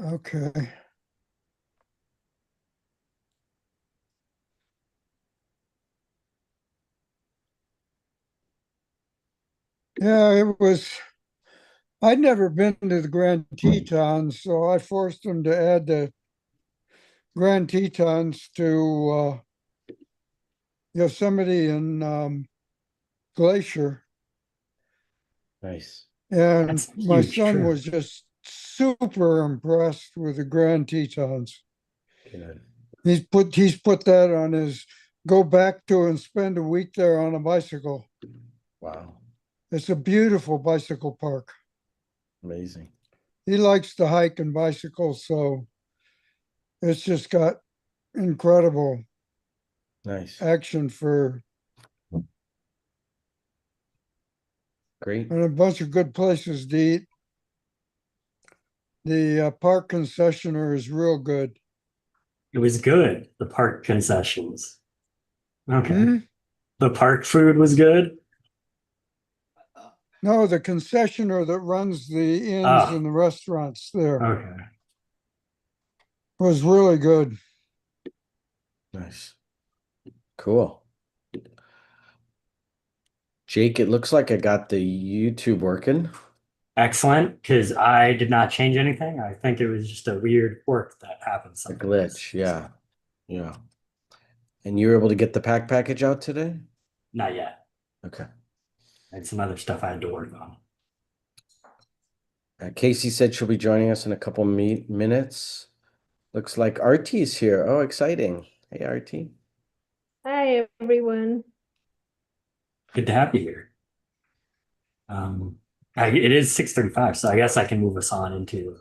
Okay. Yeah, I'd never been to the Grand Tetons, so I forced them to add the Grand Tetons to Yosemite and Glacier. Nice. And That's a my huge son trip. was just super impressed with the Grand Tetons. Good. He's put that on his go back to and spend a week there on a bicycle. Wow. It's a beautiful bicycle park. Amazing. He likes to hike and bicycle, so it's just got incredible Nice. action for Great. and a bunch of good places to eat. The park concessioner is real good. It was good. The park concessions. Okay. Hmm? The park food was good. No, the concessioner that runs the inns Oh, and the restaurants there okay. was really good. Nice. Cool. Jake, it looks like I got the YouTube working. Excellent, because I did not change anything. I think it was just a weird quirk that happens A sometimes. glitch. Yeah. Yeah. And you were able to get the pack package out today? Not yet. Okay. I had some other stuff I had to work on. Casey said she'll be joining us in a couple minutes. Looks like RT's here. Oh, exciting. Hey, RT. Hi, everyone. Good to have you here. It is 6:35, so I guess I can move us on into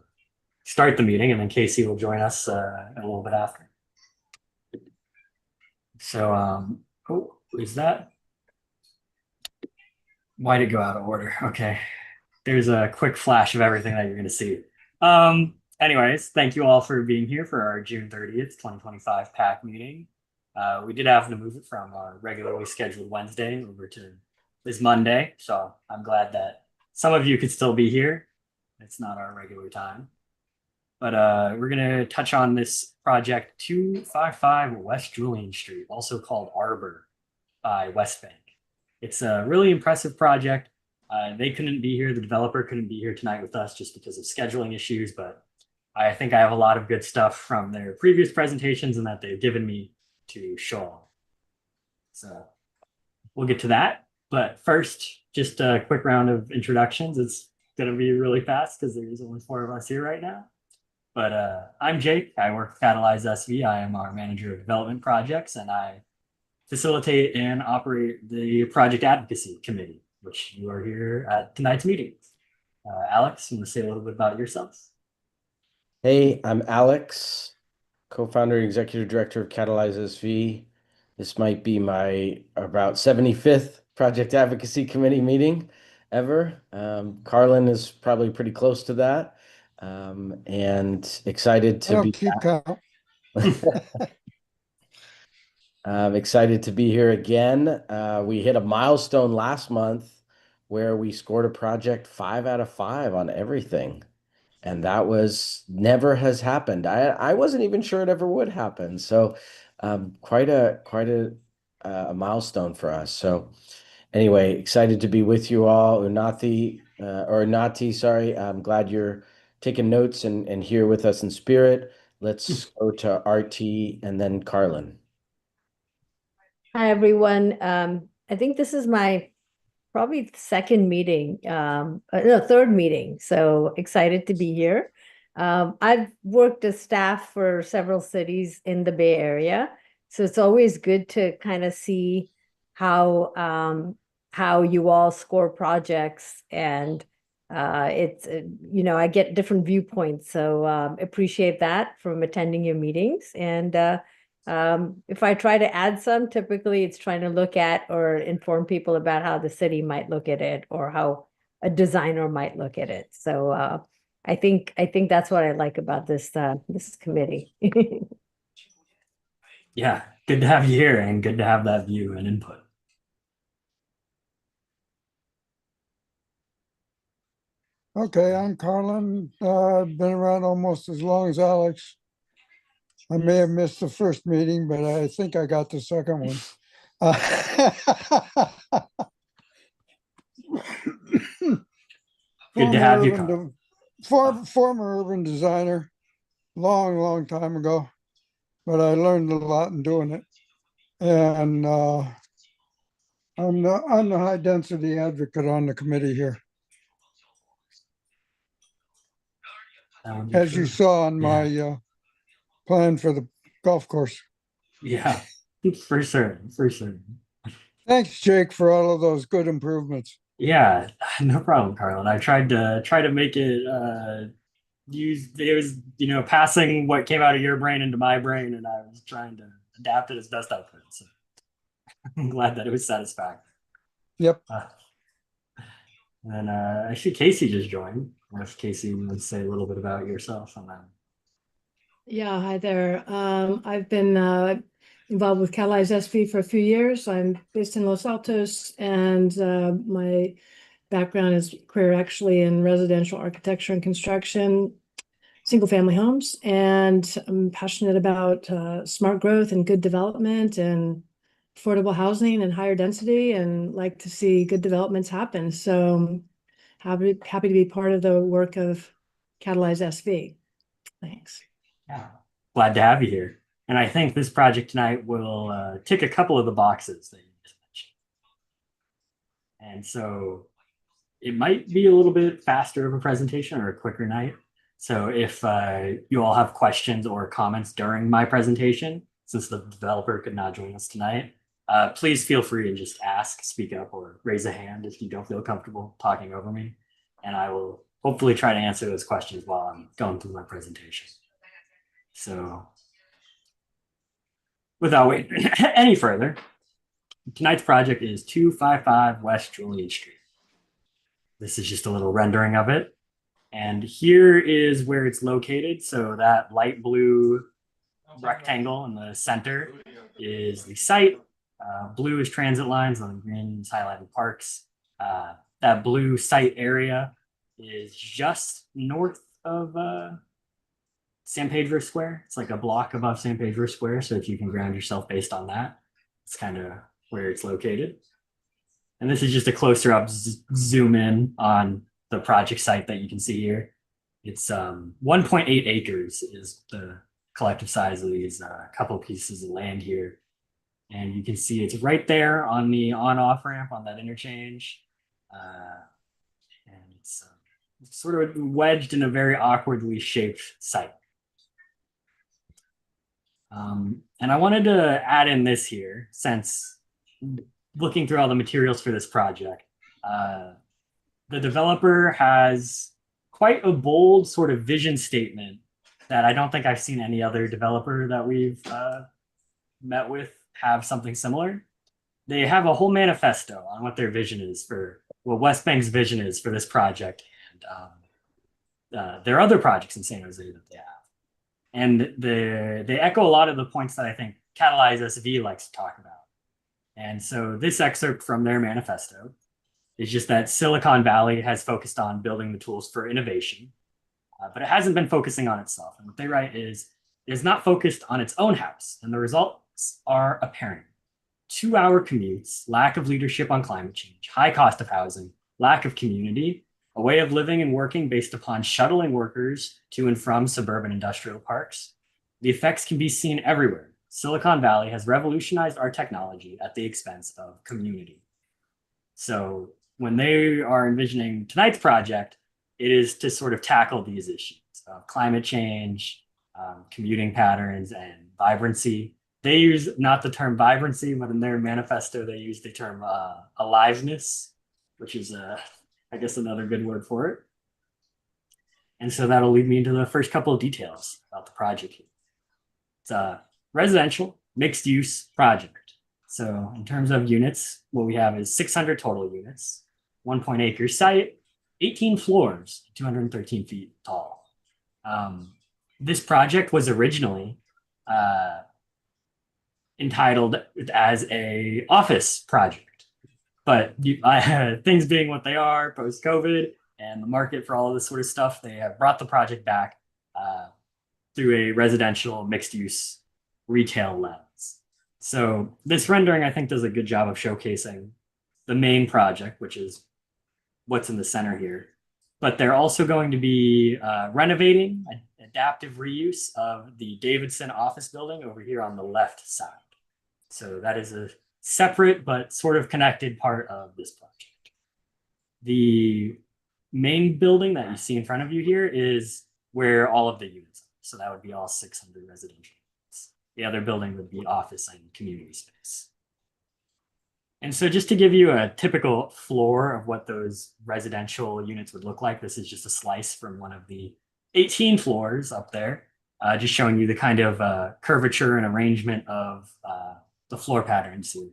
start the meeting, and then Casey will join us a little bit after. So, oh, is that? Why did it go out of order? Okay. There's a quick flash of everything that you're going to see. Anyways, thank you all for being here for our June 30th, 2025 PAC meeting. We did have to move it from our regularly scheduled Wednesday over to this Monday. So I'm glad that some of you could still be here. It's not our regular time. But we're going to touch on this project 255 West Julian Street, also called Arbor by West Bank. It's a really impressive project. They couldn't be here. The developer couldn't be here tonight with us just because of scheduling issues, but I think I have a lot of good stuff from their previous presentations and that they've given me to show off. So we'll get to that. But first, just a quick round of introductions. It's going to be really fast because there's only four of us here right now. But I'm Jake. I work for Catalyze SV. I am our manager of development projects, and I facilitate and operate the project advocacy committee, which you are here at tonight's meeting. Alex, you want to say a little bit about yourself? Hey, I'm Alex, co-founder and executive director of Catalyze SV. This might be my about 75th project advocacy committee meeting ever. Carlin is probably pretty close to that. And excited I to don't be keep count. excited to be here again. We hit a milestone last month where we scored a project 5 out of 5 on everything. And that was never has happened. I wasn't even sure it ever would happen. So quite a milestone for us. So anyway, excited to be with you all. Nati, sorry. I'm glad you're taking notes and here with us in spirit. Let's go to RT and then Carlin. Hi, everyone. I think this is my probably second meeting, no, third meeting. So excited to be here. I've worked as staff for several cities in the Bay Area. So it's always good to kind of see how you all score projects, and it's I get different viewpoints. So appreciate that from attending your meetings. And if I try to add some, typically it's trying to look at or inform people about how the city might look at it or how a designer might look at it. So I think that's what I like about this committee. Yeah, good to have you here and good to have that view and input. Okay, I'm Carlin. I've been around almost as long as Alex. I may have missed the first meeting, but I think I got the second one. Good to Former have you, urban, Carl. former urban designer, long time ago, but I learned a lot in doing it. And I'm the high density advocate on the committee here, That would be as you true. saw on Yeah. my plan for the golf course. Yeah, for sure, for sure. Thanks, Jake, for all of those good improvements. Yeah, no problem, Carlin. I tried to make it use it was, passing what came out of your brain into my brain, and I was trying to adapt it as best I could. So I'm glad that it was satisfactory. Yep. And I see Casey just joined. If Casey would say a little bit about yourself on that. Yeah, hi there. I've been involved with Catalyze SV for a few years. I'm based in Los Altos, and my background is career actually in residential architecture and construction, single family homes, and I'm passionate about smart growth and good development and affordable housing and higher density, and like to see good developments happen. So happy to be part of the work of Catalyze SV. Thanks. Yeah, glad to have you here. And I think this project tonight will tick a couple of the boxes that you just mentioned. And so it might be a little bit faster of a presentation or a quicker night. So if you all have questions or comments during my presentation, since the developer could not join us tonight, please feel free and just ask, speak up, or raise a hand if you don't feel comfortable talking over me. And I will hopefully try to answer those questions while I'm going through my presentation. So without waiting any further, tonight's project is 255 West Julian Street. This is just a little rendering of it. And here is where it's located. So that light blue rectangle in the center is the site. Blue is transit lines, and green is highlighted parks. That blue site area is just north of San Pedro Square. It's like a block above San Pedro Square. So if you can ground yourself based on that, it's kind of where it's located. And this is just a closer up zoom in on the project site that you can see here. It's 1.8 acres is the collective size of these couple pieces of land here. And you can see it's right there on the on-off ramp on that interchange. And it's sort of wedged in a very awkwardly shaped site. And I wanted to add in this here, since looking through all the materials for this project, the developer has quite a bold sort of vision statement that I don't think I've seen any other developer that we've met with have something similar. They have a whole manifesto on what their vision is for what West Bank's vision is for this project, and there are other projects in San Jose that they have. And they echo a lot of the points that I think Catalyze SV likes to talk about. And so this excerpt from their manifesto is just that Silicon Valley has focused on building the tools for innovation, but it hasn't been focusing on itself. And what they write is, it is not focused on its own house, and the results are apparent. 2-hour commutes, lack of leadership on climate change, high cost of housing, lack of community, a way of living and working based upon shuttling workers to and from suburban industrial parks. The effects can be seen everywhere. Silicon Valley has revolutionized our technology at the expense of community. So when they are envisioning tonight's project, it is to sort of tackle these issues of climate change, commuting patterns, and vibrancy. They use not the term vibrancy, but in their manifesto, they use the term aliveness, which is, I guess, another good word for it. And so that'll lead me into the first couple of details about the project here. It's a residential mixed use project. So in terms of units, what we have is 600 total units, 1.8 acre site, 18 floors, 213 feet tall. This project was originally entitled as a office project, but things being what they are post-COVID and the market for all of this sort of stuff, they have brought the project back through a residential mixed use retail lens. So this rendering, I think, does a good job of showcasing the main project, which is what's in the center here. But they're also going to be renovating an adaptive reuse of the Davidson office building over here on the left side. So that is a separate but sort of connected part of this project. The main building that you see in front of you here is where all of the units are. So that would be all 600 residential units. The other building would be office and community space. And so just to give you a typical floor of what those residential units would look like, this is just a slice from one of the 18 floors up there, just showing you the kind of curvature and arrangement of the floor patterns here.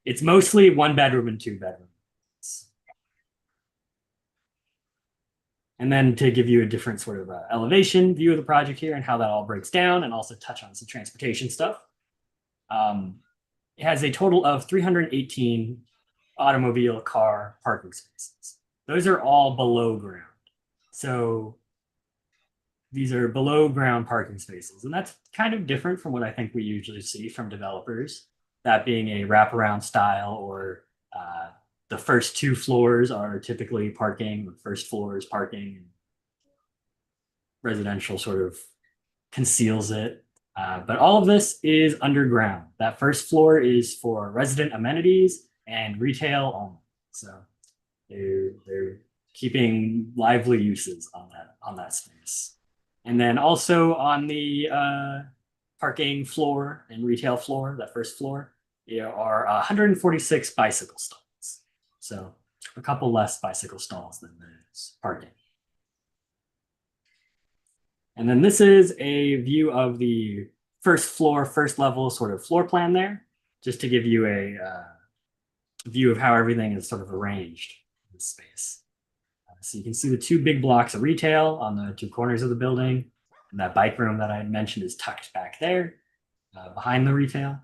It's mostly 1 bedroom and 2 bedrooms. And then to give you a different sort of elevation view of the project here and how that all breaks down, and also touch on some transportation stuff. It has a total of 318 automobile car parking spaces. Those are all below ground. So these are below ground parking spaces. And that's kind of different from what I think we usually see from developers, that being a wraparound style, or the first 2 floors are typically parking, the first floor is parking. Residential sort of conceals it. But all of this is underground. That first floor is for resident amenities and retail only. So they're keeping lively uses on that space. And then also on the parking floor and retail floor, that first floor, there are 146 bicycle stalls. So a couple less bicycle stalls than there's parking. And then this is a view of the first floor, first level sort of floor plan there, just to give you a view of how everything is sort of arranged in this space. So you can see the 2 big blocks of retail on the 2 corners of the building. And that bike room that I mentioned is tucked back there behind the retail.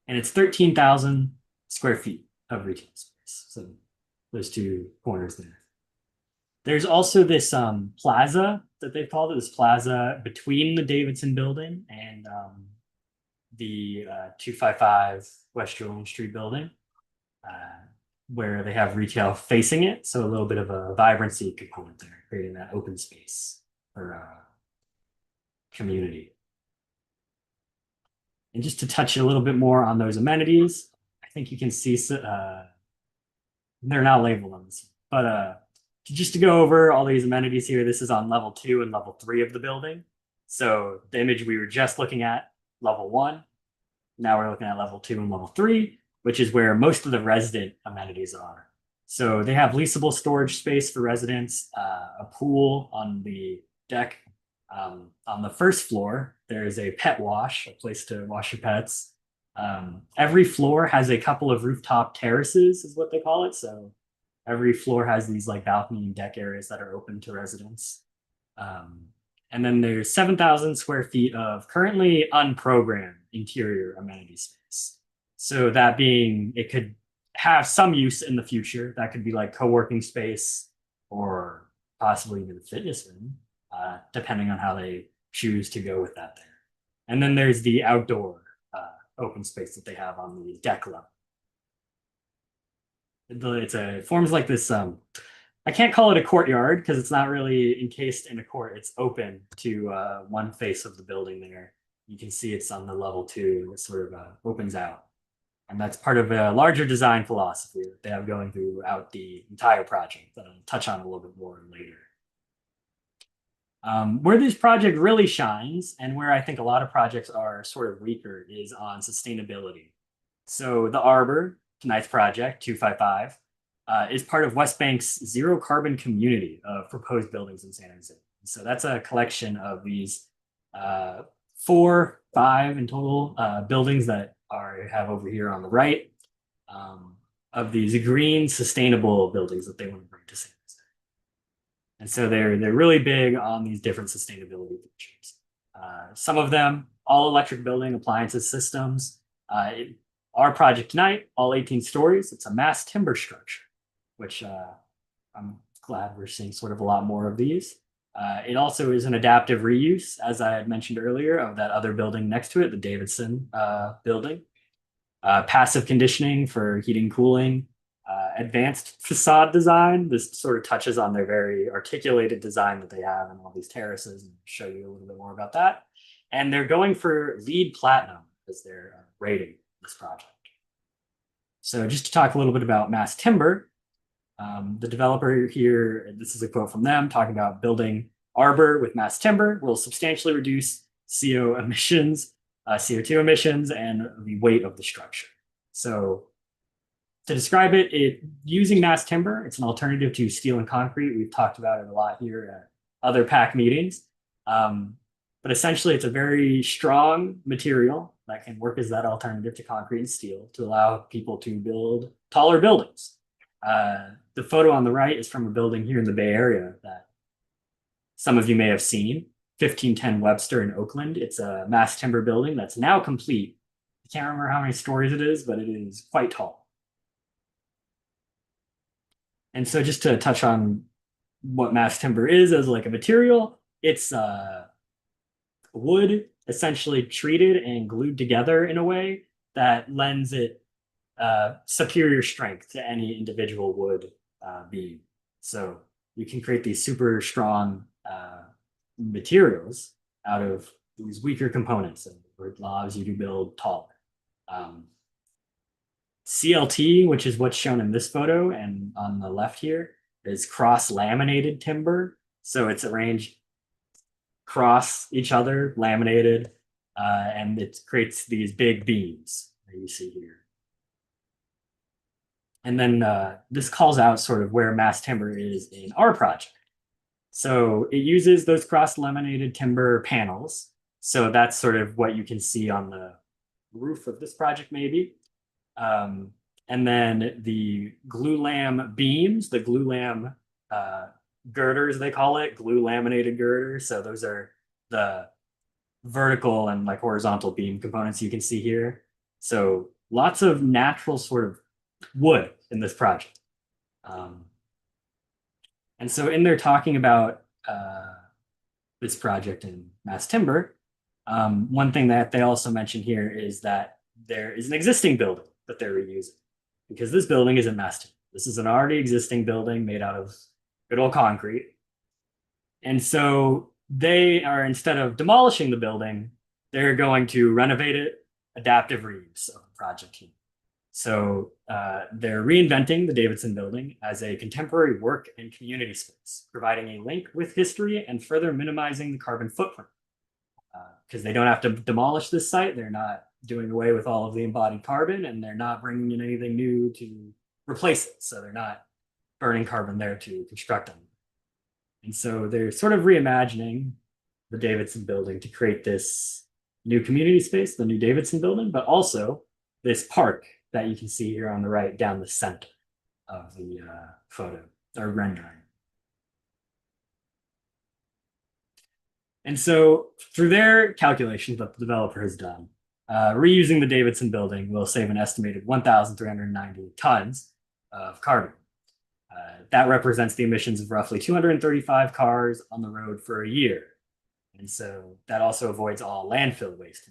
And it's 13,000 square feet of retail space. So those 2 corners there. There's also this plaza that they've called it, this plaza between the Davidson building and the 255 West Jerome Street building, where they have retail facing it. So a little bit of a vibrancy component there, creating that open space for community. And just to touch a little bit more on those amenities, I think you can see they're not labeled on this, but just to go over all these amenities here, this is on level 2 and level 3 of the building. So the image we were just looking at, level 1, now we're looking at level 2 and level 3, which is where most of the resident amenities are. So they have leasable storage space for residents, a pool on the deck. On the first floor, there is a pet wash, a place to wash your pets. Every floor has a couple of rooftop terraces, is what they call it. So every floor has these like balcony and deck areas that are open to residents. And then there's 7,000 square feet of currently unprogrammed interior amenity space. So that being, it could have some use in the future. That could be like co-working space or possibly even a fitness room, depending on how they choose to go with that there. And then there's the outdoor open space that they have on the deck level. It forms like this, I can't call it a courtyard because it's not really encased in a court. It's open to one face of the building there. You can see it's on the level 2. It sort of opens out. And that's part of a larger design philosophy that they have going throughout the entire project that I'll touch on a little bit more later. Where this project really shines, and where I think a lot of projects are sort of weaker, is on sustainability. So the Arbor, tonight's project, 255, is part of West Bank's zero carbon community of proposed buildings in San Jose. So that's a collection of these 4, 5 in total buildings that have over here on the right, of these green sustainable buildings that they want to bring to San Jose. And so they're really big on these different sustainability features. Some of them, all electric building appliances systems. Our project tonight, all 18 stories, it's a mass timber structure, which I'm glad we're seeing sort of a lot more of these. It also is an adaptive reuse, as I had mentioned earlier, of that other building next to it, the Davidson building. Passive conditioning for heating, cooling, advanced facade design. This sort of touches on their very articulated design that they have in all these terraces, and show you a little bit more about that. And they're going for LEED Platinum as their rating this project. So just to talk a little bit about mass timber, the developer here, this is a quote from them, talking about building arbor with mass timber will substantially reduce CO emissions, CO2 emissions, and the weight of the structure. So to describe it, using mass timber, it's an alternative to steel and concrete. We've talked about it a lot here at other PAC meetings. But essentially, it's a very strong material that can work as that alternative to concrete and steel to allow people to build taller buildings. The photo on the right is from a building here in the Bay Area that some of you may have seen, 1510 Webster in Oakland. It's a mass timber building that's now complete. I can't remember how many stories it is, but it is quite tall. And so just to touch on what mass timber is as like a material, it's wood essentially treated and glued together in a way that lends it superior strength to any individual wood beam. So you can create these super strong materials out of these weaker components, and it allows you to build taller. CLT, which is what's shown in this photo and on the left here, is cross-laminated timber. So it's arranged cross each other, laminated, and it creates these big beams that you see here. And then this calls out sort of where mass timber is in our project. So it uses those cross-laminated timber panels. So that's sort of what you can see on the roof of this project maybe. And then the glue-lam beams, the glue-lam girders, they call it, glue laminated girders. So those are the vertical and like horizontal beam components you can see here. So lots of natural sort of wood in this project. And so in there talking about this project in mass timber, one thing that they also mention here is that there is an existing building that they're reusing, because this building isn't mass timber. This is an already existing building made out of good old concrete. And so they are, instead of demolishing the building, they're going to renovate it, adaptive reuse of the project here. So they're reinventing the Davidson building as a contemporary work and community space, providing a link with history and further minimizing the carbon footprint. Because they don't have to demolish this site, they're not doing away with all of the embodied carbon, and they're not bringing in anything new to replace it. So they're not burning carbon there to construct them. And so they're sort of reimagining the Davidson building to create this new community space, the new Davidson building, but also this park that you can see here on the right down the center of the photo or rendering. And so through their calculations that the developer has done, reusing the Davidson building will save an estimated 1,390 tons of carbon. That represents the emissions of roughly 235 cars on the road for a year. And so that also avoids all landfill waste.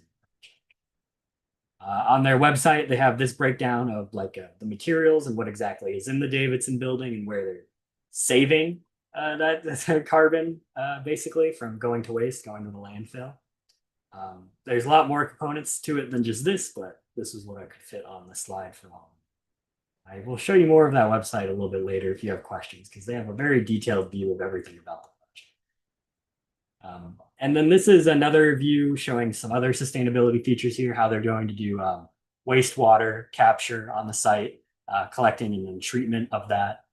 On their website, they have this breakdown of like the materials and what exactly is in the Davidson building and where they're saving that carbon basically from going to waste, going to the landfill. There's a lot more components to it than just this, but this is what I could fit on the slide for all. I will show you more of that website a little bit later if you have questions, because they have a very detailed view of everything about the project. And then this is another view showing some other sustainability features here, how they're going to do wastewater capture on the site, collecting and then treatment of that.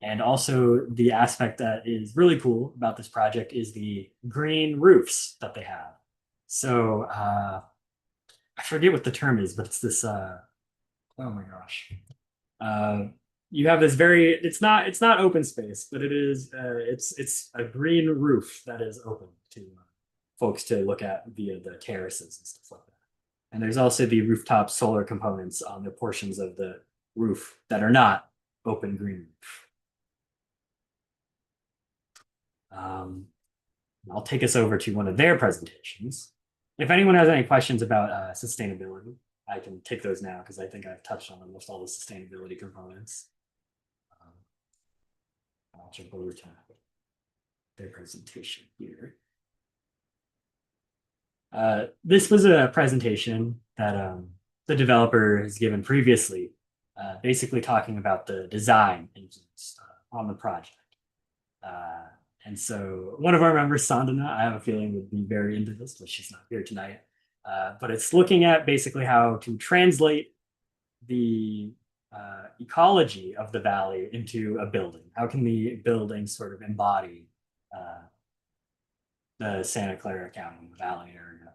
And also the aspect that is really cool about this project is the green roofs that they have. So I forget what the term is, but it's this, oh my gosh. You have this very, it's not open space, but it is, it's a green roof that is open to folks to look at via the terraces and stuff like that. And there's also the rooftop solar components on the portions of the roof that are not open green roof. I'll take us over to one of their presentations. If anyone has any questions about sustainability, I can take those now because I think I've touched on almost all the sustainability components. I'll jump over to their presentation here. This was a presentation that the developer has given previously, basically talking about the design engines on the project. And so one of our members, Sandana, I have a feeling would be very into this, but she's not here tonight. But it's looking at basically how to translate the ecology of the valley into a building. How can the building sort of embody the Santa Clara County Valley area?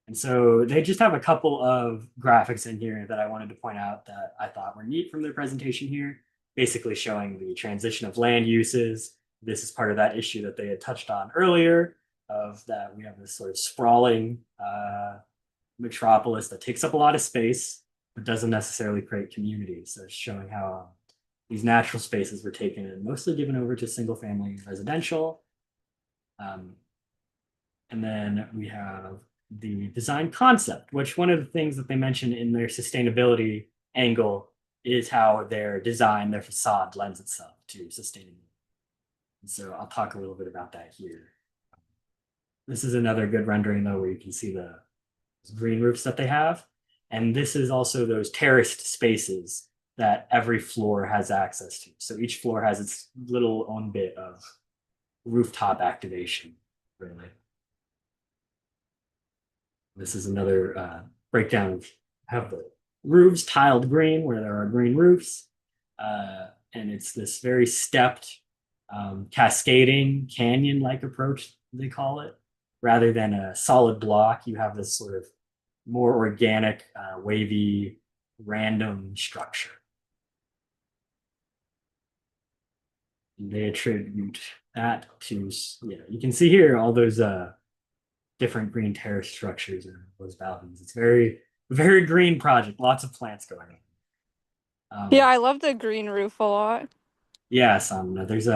And so they just have a couple of graphics in here that I wanted to point out that I thought were neat from their presentation here, basically showing the transition of land uses. This is part of that issue that they had touched on earlier, of that we have this sort of sprawling metropolis that takes up a lot of space, but doesn't necessarily create community. So it's showing how these natural spaces were taken and mostly given over to single family residential. And then we have the design concept, which one of the things that they mentioned in their sustainability angle is how their design, their facade lends itself to sustainability. And so I'll talk a little bit about that here. This is another good rendering though, where you can see the green roofs that they have. And this is also those terraced spaces that every floor has access to. So each floor has its little own bit of rooftop activation, really. This is another breakdown of how the roofs tiled green, where there are green roofs. And it's this very stepped, cascading canyon-like approach, they call it. Rather than a solid block, you have this sort of more organic, wavy, random structure. And they attribute that to, yeah, you can see here all those different green terrace structures and those balconies. It's very, very green project. Lots of plants going on. Yeah, I love the green roof a lot. Yes, there's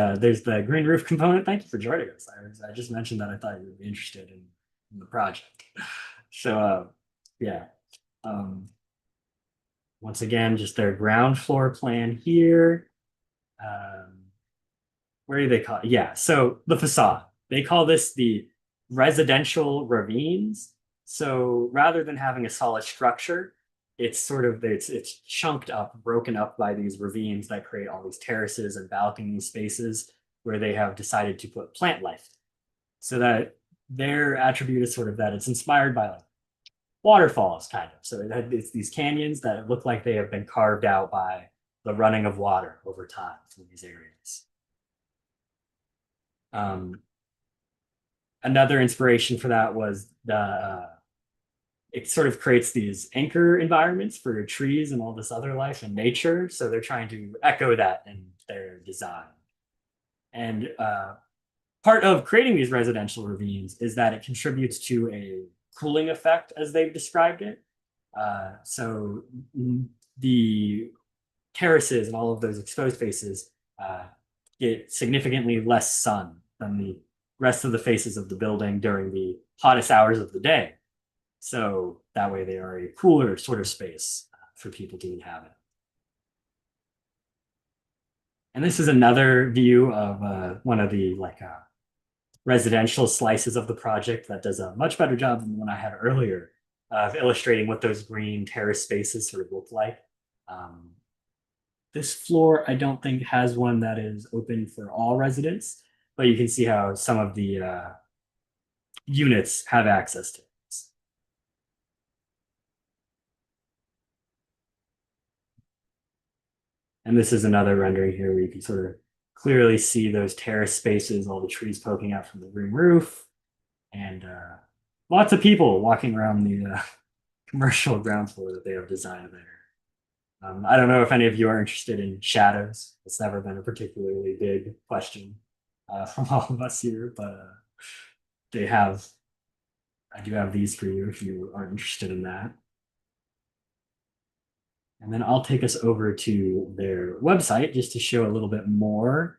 the green roof component. Thank you for joining us. I just mentioned that I thought you would be interested in the project. So yeah. Once again, just their ground floor plan here. Where do they call it? Yeah, so the facade. They call this the residential ravines. So rather than having a solid structure, it's sort of it's chunked up, broken up by these ravines that create all these terraces and balcony spaces where they have decided to put plant life. So that their attribute is sort of that it's inspired by like waterfalls, kind of. So it's these canyons that look like they have been carved out by the running of water over time from these areas. Another inspiration for that was it sort of creates these anchor environments for trees and all this other life and nature. So they're trying to echo that in their design. And part of creating these residential ravines is that it contributes to a cooling effect, as they've described it. So the terraces and all of those exposed faces get significantly less sun than the rest of the faces of the building during the hottest hours of the day. So that way they are a cooler sort of space for people to inhabit. And this is another view of one of the residential slices of the project that does a much better job than the one I had earlier of illustrating what those green terrace spaces sort of look like. This floor, I don't think has one that is open for all residents, but you can see how some of the units have access to this. And this is another rendering here where you can sort of clearly see those terrace spaces, all the trees poking out from the green roof, and lots of people walking around the commercial ground floor that they have designed there. I don't know if any of you are interested in shadows. It's never been a particularly big question from all of us here, but I do have these for you if you are interested in that. And then I'll take us over to their website just to show a little bit more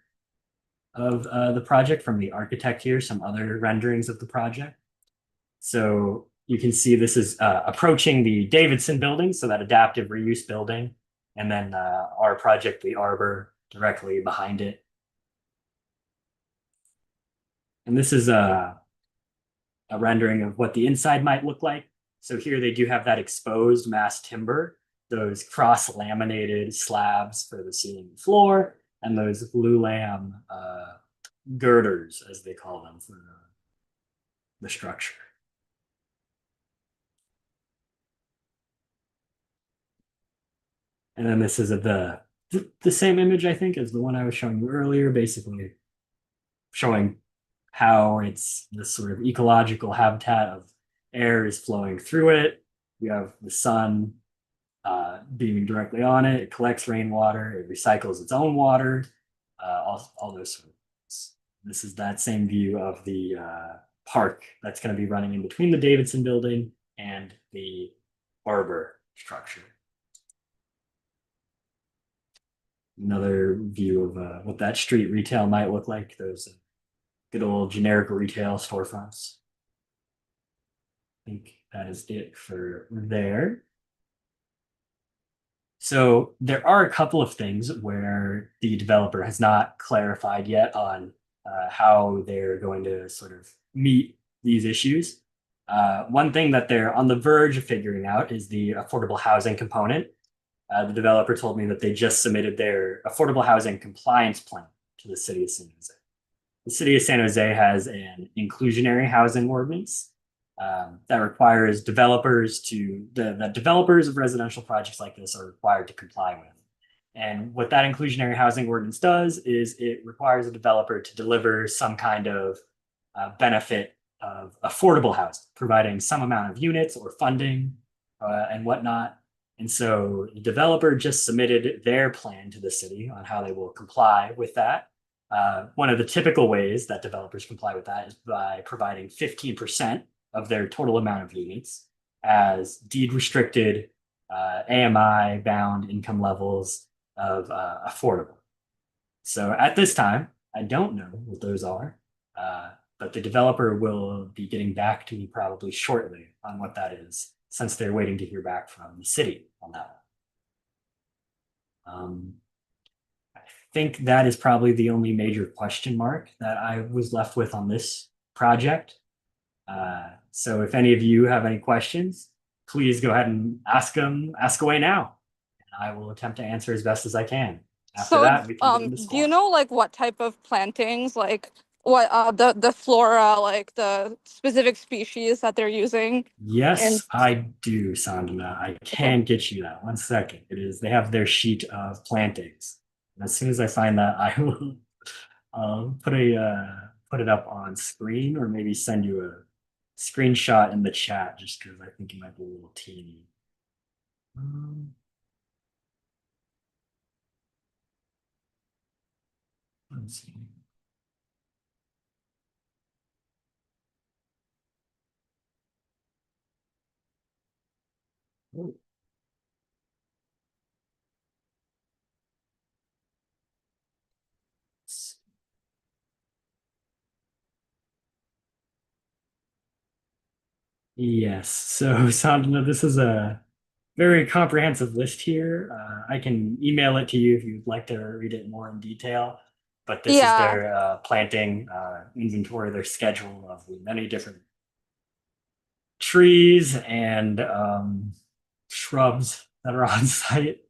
of the project from the architect here, some other renderings of the project. So you can see this is approaching the Davidson building, so that adaptive reuse building, and then our project, the Arbor, directly behind it. And this is a rendering of what the inside might look like. So here they do have that exposed mass timber, those cross-laminated slabs for the ceiling and floor, and those glulam girders, as they call them, for the structure. And then this is the same image, I think, as the one I was showing you earlier, basically showing how it's this sort of ecological habitat of air is flowing through it. You have the sun beaming directly on it. It collects rainwater. It recycles its own water. All those sort of things. This is that same view of the park that's going to be running in between the Davidson building and the Arbor structure. Another view of what that street retail might look like. Those good old generic retail storefronts. I think that is it for there. So there are a couple of things where the developer has not clarified yet on how they're going to sort of meet these issues. One thing that they're on the verge of figuring out is the affordable housing component. The developer told me that they just submitted their affordable housing compliance plan to the city of San Jose. The city of San Jose has an inclusionary housing ordinance that requires developers the developers of residential projects like this are required to comply with. And what that inclusionary housing ordinance does is it requires a developer to deliver some kind of benefit of affordable housing, providing some amount of units or funding and whatnot. And so the developer just submitted their plan to the city on how they will comply with that. One of the typical ways that developers comply with that is by providing 15% of their total amount of units as deed restricted AMI bound income levels of affordable. So at this time, I don't know what those are, but the developer will be getting back to me probably shortly on what that is, since they're waiting to hear back from the city on that one. I think that is probably the only major question mark that I was left with on this project. So if any of you have any questions, please go ahead and ask away now. And I will attempt to answer as best as I can. After that, we can get into do you know like what type of plantings, like what the flora, like the specific species that they're using? Yes, And I do, Sandana. I can get you that. 1 second. They have their sheet of plantings. And as soon as I find that, I will put it up on screen, or maybe send you a screenshot in the chat, just because I think it might be a little teeny. Let's see. Oh. Yes, so Sandana, this is a very comprehensive list here. I can email it to you if you'd like to read it more in detail. But this is yeah, their planting inventory, their schedule of many different trees and shrubs that are on site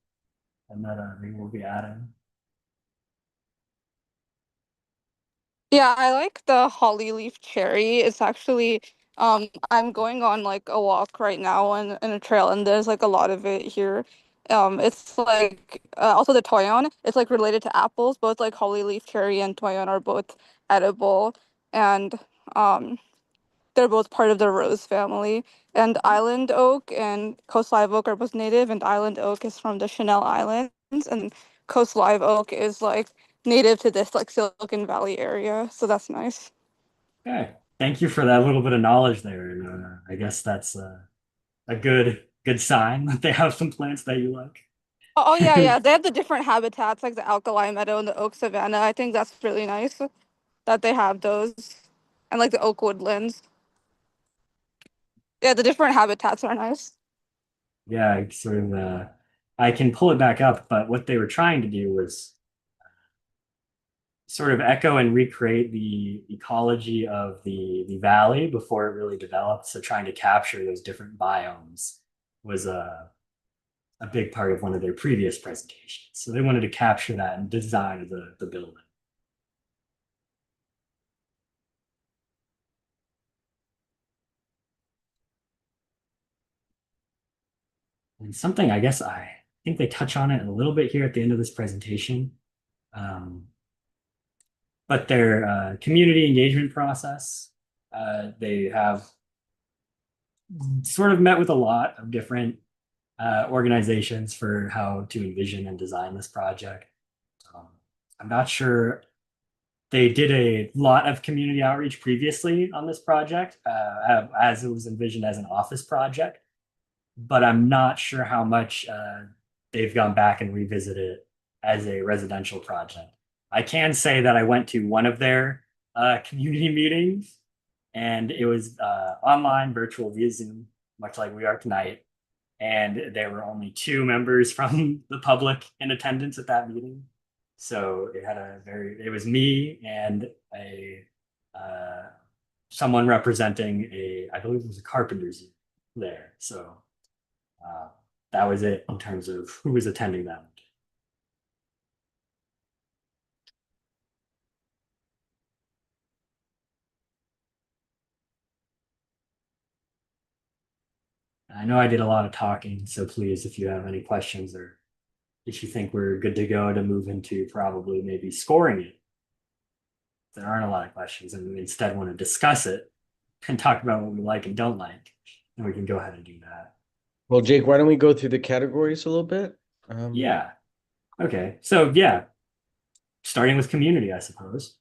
and that they will be adding. yeah, I like the holly leaf cherry. It's actually I'm going on like a walk right now in a trail, and there's like a lot of it here. It's like also the toyon. It's like related to apples. Both like holly leaf cherry and toyon are both edible, and um they're both part of the rose family. And island oak and coast live oak are both native, and island oak is from the Chanel Islands, and coast live oak is like native to this like Silicon Valley area. So that's nice. Okay, thank you for that little bit of knowledge there. And I guess that's a good sign that they have some plants that you like. Oh yeah, yeah. They have the different habitats like the alkali meadow and the oak savanna. I think that's really nice that they have those, and like the oak woodlands. Yeah, the different habitats are nice. Yeah, sort of. I can pull it back up, but what they were trying to do was sort of echo and recreate the ecology of the valley before it really developed. So trying to capture those different biomes was a big part of one of their previous presentations. So they wanted to capture that and design the building. And something I guess I think they touch on it a little bit here at the end of this presentation. But their community engagement process, they have sort of met with a lot of different organizations for how to envision and design this project. I'm not sure. They did a lot of community outreach previously on this project, as it was envisioned as an office project, but I'm not sure how much they've gone back and revisited it as a residential project. I can say that I went to one of their community meetings, and it was online, virtual via Zoom, much like we are tonight. And there were only two members from the public in attendance at that meeting. So it was me and a someone representing I believe it was a carpenter's union there. So that was it in terms of who was attending that. I know I did a lot of talking, so please, if you have any questions or if you think we're good to go to move into probably maybe scoring it, there aren't a lot of questions and we instead want to discuss it and talk about what we like and don't like, then we can go ahead and do that. Well, Jake, why don't we go through the categories a little bit? Yeah. Okay. So yeah, starting with community, I suppose.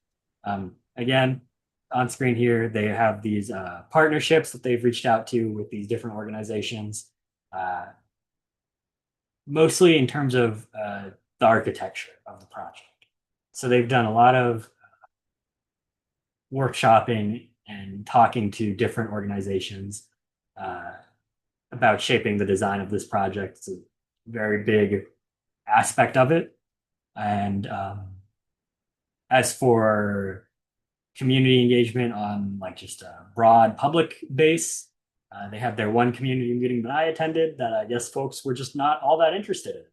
Again, on screen here, they have these partnerships that they've reached out to with these different organizations, mostly in terms of the architecture of the project. So they've done a lot of workshopping and talking to different organizations about shaping the design of this project. It's a very big aspect of it. And as for community engagement on like just a broad public base, they have their one community meeting that I attended that I guess folks were just not all that interested in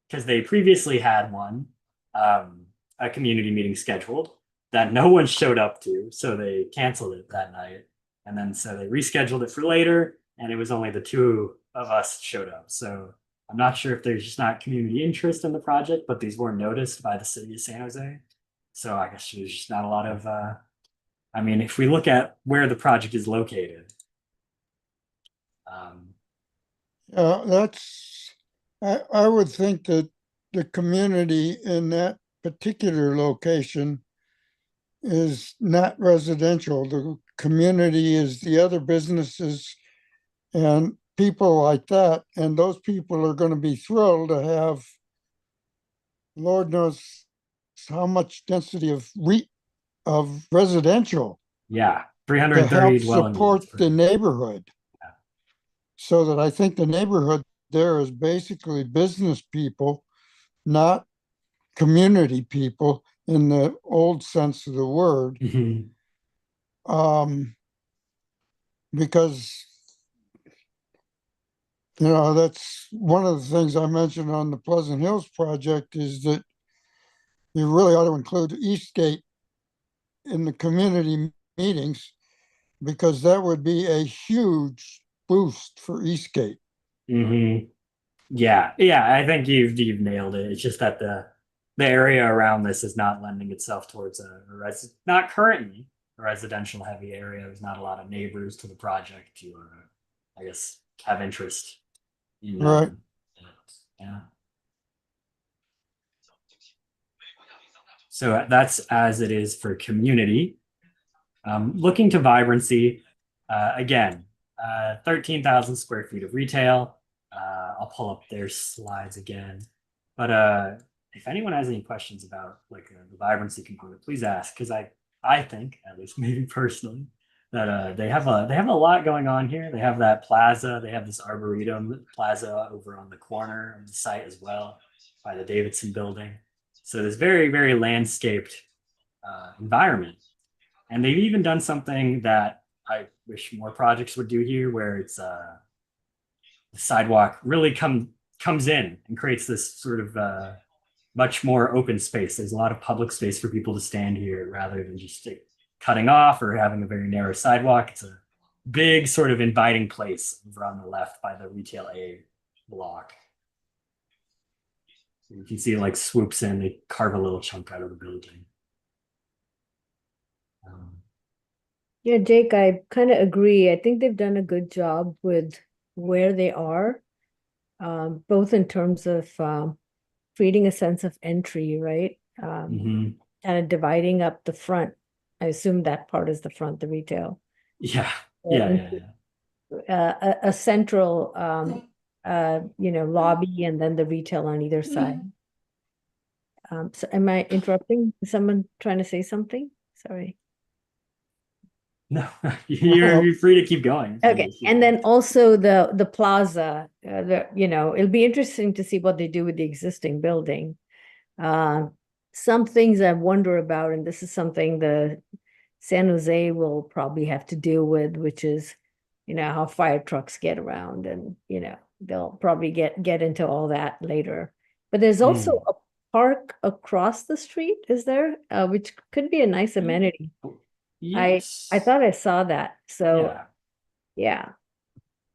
because they previously had one, a community meeting scheduled that no one showed up to. So they canceled it that night. And then so they rescheduled it for later, and it was only the two of us showed up. So I'm not sure if there's just not community interest in the project, but these weren't noticed by the city of San Jose. So I guess there's just not a lot of, I mean, if we look at where the project is located. I would think that the community in that particular location is not residential. The community is the other businesses and people like that. And those people are going to be thrilled to have, Lord knows how much density of residential Yeah, to 330 help dwelling support units. the neighborhood. Yeah. So that I think the neighborhood there is basically business people, not community people in the old sense of the word. Mhm. Because that's one of the things I mentioned on the Pleasant Hills project is that you really ought to include Eastgate in the community meetings because that would be a huge boost for Eastgate. Mm-hmm. Yeah, yeah, I think you've nailed it. It's just that the area around this is not lending itself towards not currently a residential heavy area. There's not a lot of neighbors to the project to, I guess, have interest in. Right. Yeah. So that's as it is for community. Looking to vibrancy, again, 13,000 square feet of retail. I'll pull up their slides again. But if anyone has any questions about like the vibrancy component, please ask, because I think, at least maybe personally, that they have a lot going on here. They have that plaza, they have this arboretum plaza over on the corner of the site as well, by the Davidson building. So this very landscaped environment, and they've even done something that I wish more projects would do here, where it's the sidewalk really comes in and creates this sort of much more open space. There's a lot of public space for people to stand here rather than just cutting off or having a very narrow sidewalk. It's a big sort of inviting place over on the left by the retail A block. You can see it like swoops in, they carve a little chunk out of the building. Yeah, Jake, I kind of agree. I think they've done a good job with where they are, both in terms of creating a sense of entry, right? Mhm. Kind of dividing up the front. I assume that part is the front, the retail. Yeah, into, a central, lobby, and then the retail on either side. So am I interrupting? Is someone trying to say something? Sorry. No, you're free to keep going. Okay, and then also the plaza, it'll be interesting to see what they do with the existing building. Some things I wonder about, and this is something the San Jose will probably have to deal with, which is, how fire trucks get around, and, they'll probably get into all that later. But there's also a park across the street, is there? Which could be a nice amenity. Yes. I thought I saw that, so, Yeah. yeah.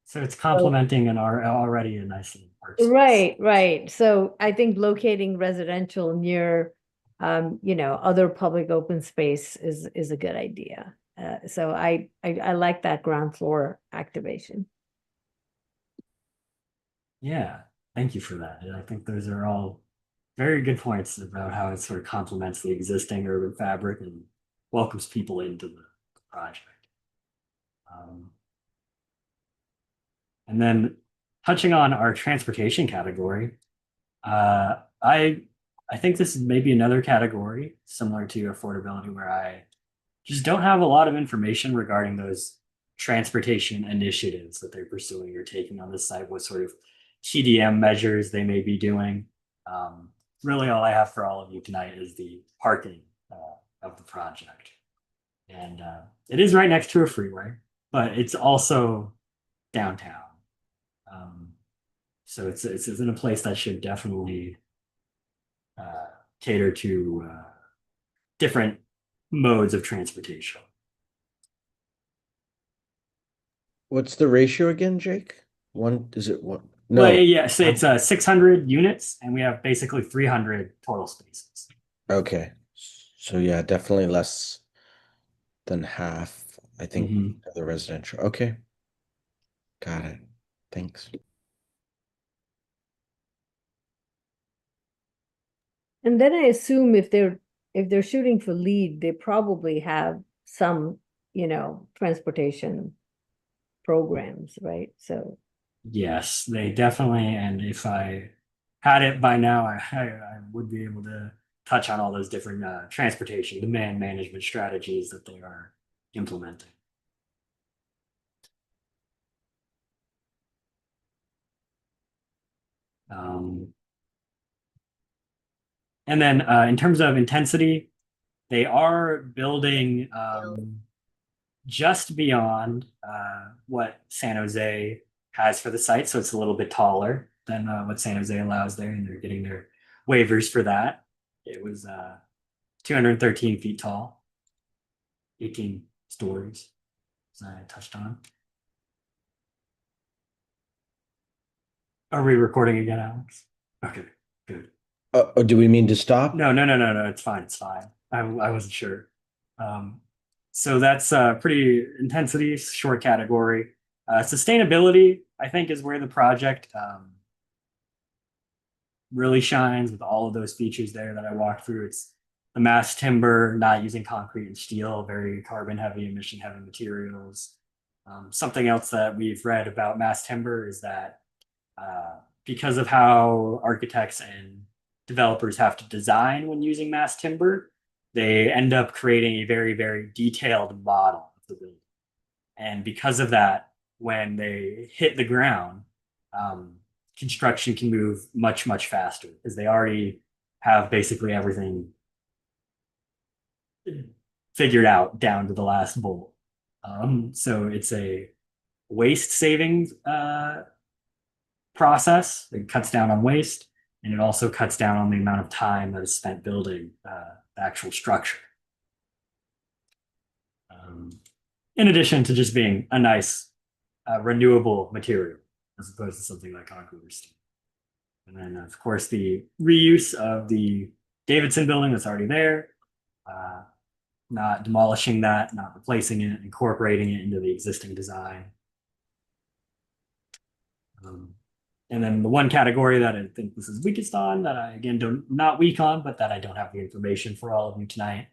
So it's complementing an already a nice little park space. Right. So I think locating residential near, other public open space is a good idea. So I like that ground floor activation. Yeah, thank you for that. And I think those are all very good points about how it sort of complements the existing urban fabric and welcomes people into the project. And then touching on our transportation category, I think this is maybe another category similar to affordability, where I just don't have a lot of information regarding those transportation initiatives that they're pursuing or taking on this site, what sort of TDM measures they may be doing. Really, all I have for all of you tonight is the parking of the project. And it is right next to a freeway, but it's also downtown. So it's in a place that should definitely cater to different modes of transportation. What's the ratio again, Jake? One, is it one? No, Well, yeah, so it's 600 units, and we have basically 300 total spaces. okay. So yeah, definitely less than half, I think, of the residential. Okay. Got it. Thanks. And then I assume if they're shooting for lead, they probably have some, transportation programs, right? So Yes, they definitely, and if I had it by now, I would be able to touch on all those different transportation demand management strategies that they are implementing. And then in terms of intensity, they are building just beyond what San Jose has for the site. So it's a little bit taller than what San Jose allows there, and they're getting their waivers for that. It was 213 feet tall, 18 stories, as I touched on. Are we recording again, Alex? Okay, good. Do we mean to stop? No, it's fine, it's fine. I wasn't sure. So that's pretty intensity, short category. Sustainability, I think, is where the project really shines with all of those features there that I walked through. It's the mass timber, not using concrete and steel, very carbon heavy, emission heavy materials. Something else that we've read about mass timber is that because of how architects and developers have to design when using mass timber, they end up creating a very, very detailed model of the building. And because of that, when they hit the ground, construction can move much, much faster because they already have basically everything figured out down to the last bolt. So it's a waste saving process. It cuts down on waste, and it also cuts down on the amount of time that is spent building the actual structure. In addition to just being a nice renewable material, as opposed to something like concrete or steel. And then, of course, the reuse of the Davidson building that's already there, not demolishing that, not replacing it, incorporating it into the existing design. And then the one category that I think this is weakest on, that I, again, not weak on, but that I don't have the information for all of you tonight,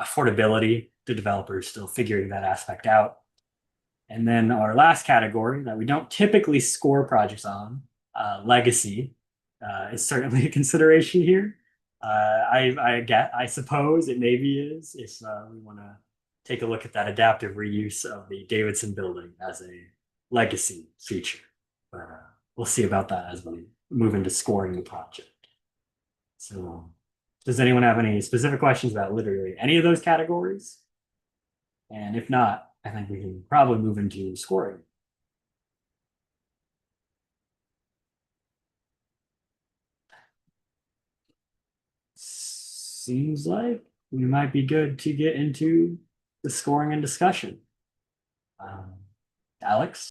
affordability. The developer is still figuring that aspect out. And then our last category that we don't typically score projects on, legacy, is certainly a consideration here. I suppose it maybe is if we want to take a look at that adaptive reuse of the Davidson building as a legacy feature. But we'll see about that as we move into scoring the project. So, does anyone have any specific questions about literally any of those categories? And if not, I think we can probably move into scoring. Seems like we might be good to get into the scoring and discussion. Alex?